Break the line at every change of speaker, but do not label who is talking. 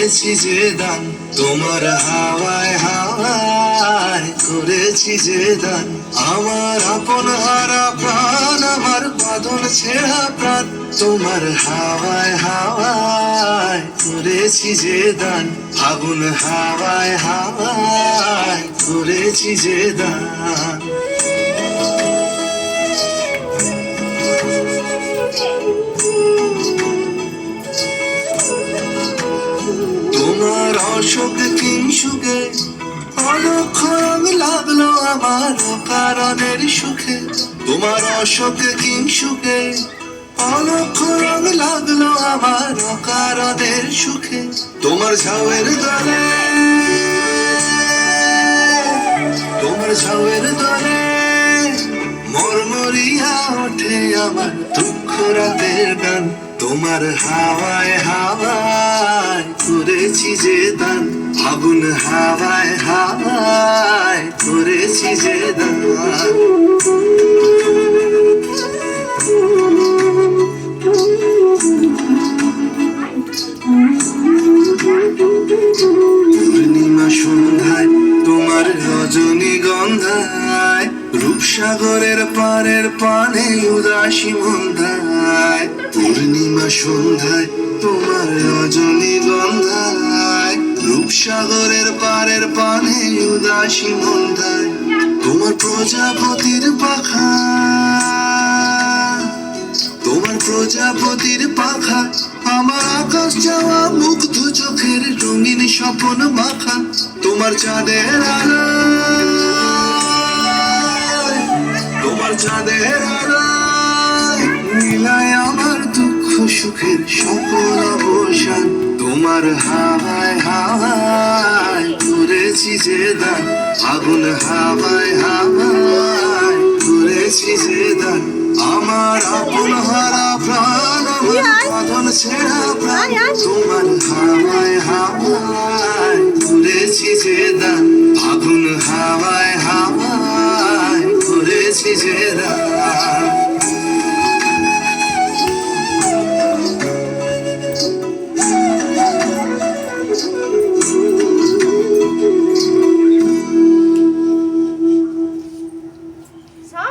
করেছি যে দান, তোমার হাওয়ায় হাওয়ায় করেছি যে দান। আমার আপন হারা প্রাণ, আমার বাঁধন ছেঁড়া প্রাণ, তোমার হাওয়ায় হাওয়ায় করেছি যে দান। আগুন হাওয়ায় হাওয়ায় করেছি যে দান। তোমার অশোক কিংসুকে অলক্ষ রং লাগলো আমার কারণের সুখে। তোমার অশোক কিংসুকে অলক্ষ রং লাগলো আমার কারণের সুখে। তোমার ঝাউয়ের দলে, তোমার ঝাউয়ের দলে মরমরিয়া ওঠে আমার দুঃখ রাতের গান। তোমার হাওয়ায় হাওয়ায় করেছি যে দান, আগুন হাওয়ায় হাওয়ায় করেছি যে দান। পূর্ণিমা সন্ধ্যায় তোমার রজনীগন্ধায়, রূপসাগরের পারের পানে উদাসী মন্ধায়। পূর্ণিমা সন্ধ্যায় তোমার রজনীগন্ধায়, রূপসাগরের পারের পানে উদাসী মন্ধায়। তোমার প্রজাপতির পাখা, তোমার প্রজাপতির পাখা আমার আকাশ যাওয়া মুগ্ধ চোখের রঙিন স্বপ্ন মাখা। তোমার চাঁদের আলোয়, তোমার চাঁদের আলোয় মিলায় আমার দুঃখ সুখের সকল অবসান। তোমার হাওয়ায় হাওয়ায় করেছি যে দান, আগুন হাওয়ায় হাওয়ায় করেছি যে দান। আমার আপন হারা প্রাণ, আমার বাঁধন ছেঁড়া প্রাণ, তোমার হাওয়ায় হাওয়ায় করেছি যে দান। আগুন হাওয়ায় হাওয়ায় করেছি যে দান।